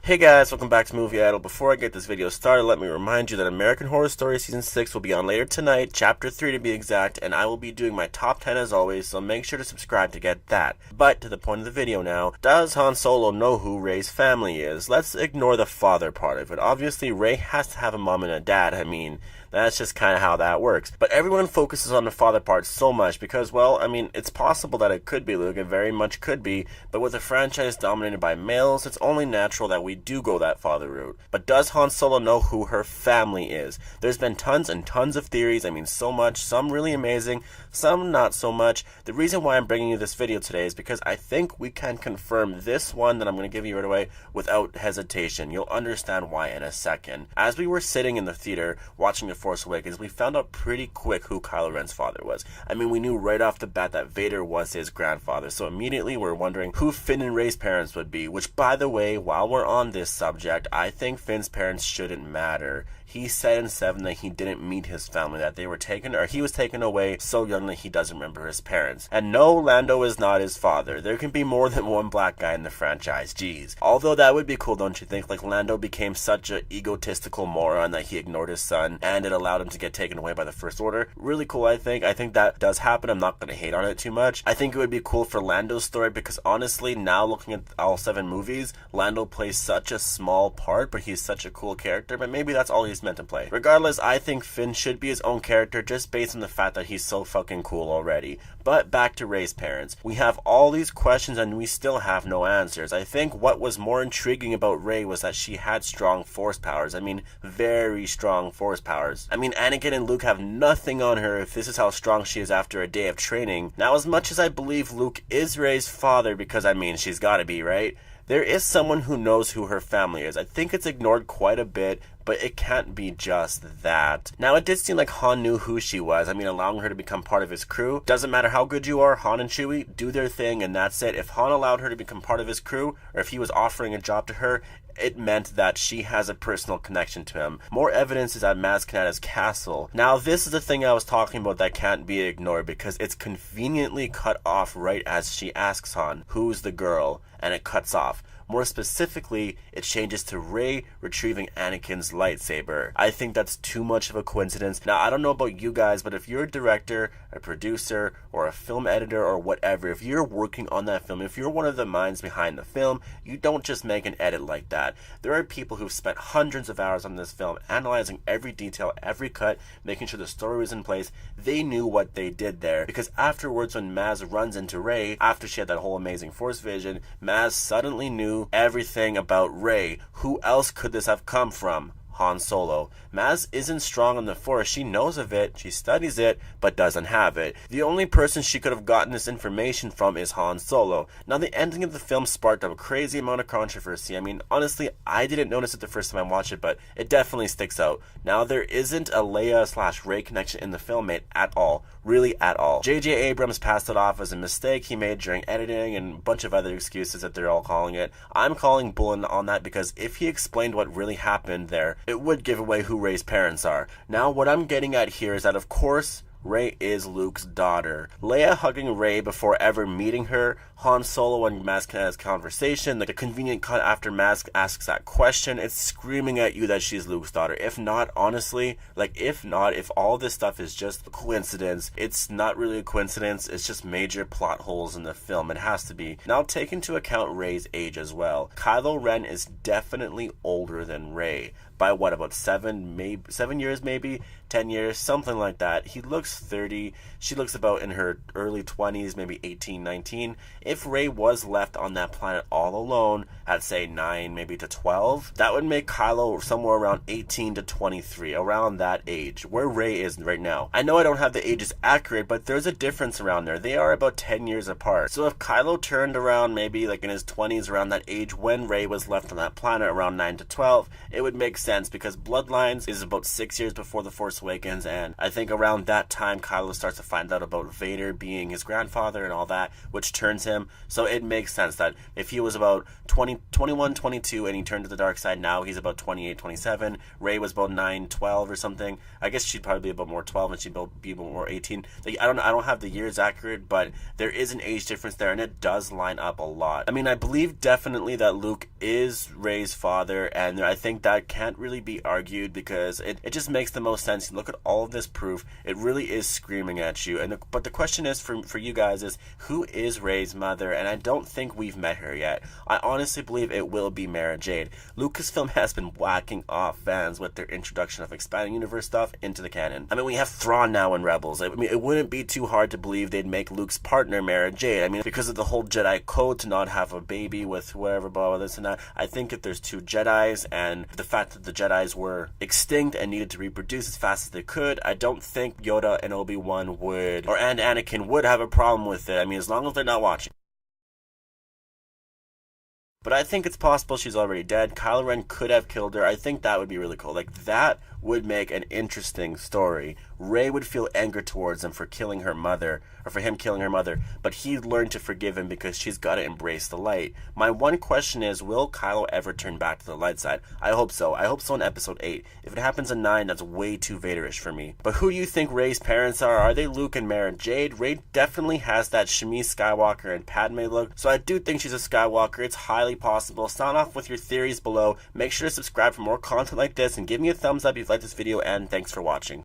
Hey guys, welcome back to Movie Idol. Before I get this video started, let me remind you that American Horror Story Season 6 will be on later tonight, Chapter 3 to be exact, and I will be doing my top 10 as always, so make sure to subscribe to get that. But to the point of the video now, does Han Solo know who Rey's family is? Let's ignore the father part of it. Obviously, Rey has to have a mom and a dad. That's just kind of how that works. But everyone focuses on the father part so much because, well, it's possible that it could be Luke. It very much could be. But with a franchise dominated by males, it's only natural that we do go that father route. But does Han Solo know who her family is? There's been tons and tons of theories. So much. Some really amazing, some not so much. The reason why I'm bringing you this video today is because I think we can confirm this one that I'm going to give you right away without hesitation. You'll understand why in a second. As we were sitting in the theater watching The Force Awakens, we found out pretty quick who Kylo Ren's father was. We knew right off the bat that Vader was his grandfather, so immediately we're wondering who Finn and Rey's parents would be, which, by the way, while we're on this subject, I think Finn's parents shouldn't matter. He said in 7 that he didn't meet his family, that they were taken, or he was taken away so young that he doesn't remember his parents. And no, Lando is not his father. There can be more than one black guy in the franchise, jeez. Although that would be cool, don't you think? Like, Lando became such an egotistical moron that he ignored his son, and it allowed him to get taken away by the First Order. Really cool, I think. I think that does happen. I'm not going to hate on it too much. I think it would be cool for Lando's story because, honestly, now looking at all 7 movies, Lando plays such a small part, but he's such a cool character, but maybe that's all he's meant to play. Regardless, I think Finn should be his own character just based on the fact that he's so fucking cool already. But back to Rey's parents. We have all these questions and we still have no answers. I think what was more intriguing about Rey was that she had strong force powers. Very strong force powers. Anakin and Luke have nothing on her if this is how strong she is after a day of training. Now, as much as I believe Luke is Rey's father, because she's gotta be, right? There is someone who knows who her family is. I think it's ignored quite a bit, but it can't be just that. Now, it did seem like Han knew who she was. Allowing her to become part of his crew. Doesn't matter how good you are, Han and Chewie do their thing and that's it. If Han allowed her to become part of his crew, or if he was offering a job to her, it meant that she has a personal connection to him. More evidence is at Maz Kanata's castle. Now, this is the thing I was talking about that can't be ignored because it's conveniently cut off right as she asks Han, who's the girl? And it cuts off. More specifically, it changes to Rey retrieving Anakin's lightsaber. I think that's too much of a coincidence. Now, I don't know about you guys, but if you're a director, a producer, or a film editor, or whatever, if you're working on that film, if you're one of the minds behind the film, you don't just make an edit like that. There are people who've spent hundreds of hours on this film, analyzing every detail, every cut, making sure the story was in place. They knew what they did there, because afterwards when Maz runs into Rey, after she had that whole amazing Force vision, Maz suddenly knew everything about Rey. Who else could this have come from? Han Solo. Maz isn't strong on the Force. She knows of it, she studies it, but doesn't have it. The only person she could have gotten this information from is Han Solo. Now, the ending of the film sparked a crazy amount of controversy. Honestly, I didn't notice it the first time I watched it, but it definitely sticks out. Now, there isn't a Leia/Rey connection in the film made at all. Really at all. J.J. Abrams passed it off as a mistake he made during editing and a bunch of other excuses that they're all calling it. I'm calling bull on that because if he explained what really happened there, it would give away who Rey's parents are. Now, what I'm getting at here is that, of course, Rey is Luke's daughter. Leia hugging Rey before ever meeting her, Han Solo and Maz Kanata's conversation, like a convenient cut after Maz asks that question, it's screaming at you that she's Luke's daughter. If not, honestly, if all this stuff is just a coincidence, it's not really a coincidence, it's just major plot holes in the film. It has to be. Now, take into account Rey's age as well. Kylo Ren is definitely older than Rey. By what, about 7 years maybe? 10 years, something like that. He looks 30. She looks about in her early 20s, maybe 18, 19. If Rey was left on that planet all alone at, say, 9, maybe to 12, that would make Kylo somewhere around 18 to 23, around that age, where Rey is right now. I know I don't have the ages accurate, but there's a difference around there. They are about 10 years apart. So if Kylo turned around maybe like in his 20s, around that age when Rey was left on that planet, around 9 to 12, it would make sense because Bloodlines is about 6 years before The Force Awakens, and I think around that time Kylo starts to find out about Vader being his grandfather and all that, which turns him. So it makes sense that if he was about 21, 22 and he turned to the dark side, now he's about 28, 27. Rey was about 9, 12 or something. I guess she'd probably be about more 12 and she'd be about more 18. Like, I don't have the years accurate, but there is an age difference there and it does line up a lot. I believe definitely that Luke is Rey's father, and I think that can't really be argued because it just makes the most sense. You look at all of this proof, it really is screaming at you. But the question is for you guys is, who is Rey's mother? And I don't think we've met her yet. I honestly believe it will be Mara Jade. Lucasfilm has been whacking off fans with their introduction of expanding universe stuff into the canon. I mean, we have Thrawn now in Rebels. I mean, it wouldn't be too hard to believe they'd make Luke's partner Mara Jade. I mean, because of the whole Jedi code to not have a baby with whatever, blah, blah, this and that. I think if there's two Jedis and the fact that the Jedis were extinct and needed to reproduce as fast as they could, I don't think Yoda and Obi-Wan would, and Anakin would have a problem with it. I mean, as long as they're not watching. But I think it's possible she's already dead. Kylo Ren could have killed her. I think that would be really cool. Like, that would make an interesting story. Rey would feel anger towards him for killing her mother, or for him killing her mother, but he'd learn to forgive him because she's got to embrace the light. My one question is, will Kylo ever turn back to the light side? I hope so. I hope so in episode 8. If it happens in 9, that's way too Vaderish for me. But who do you think Rey's parents are? Are they Luke and Mara Jade? Rey definitely has that Shmi Skywalker and Padme look, so I do think she's a Skywalker. It's highly possible. Sound off with your theories below. Make sure to subscribe for more content like this, and give me a thumbs up if you like this video, and thanks for watching.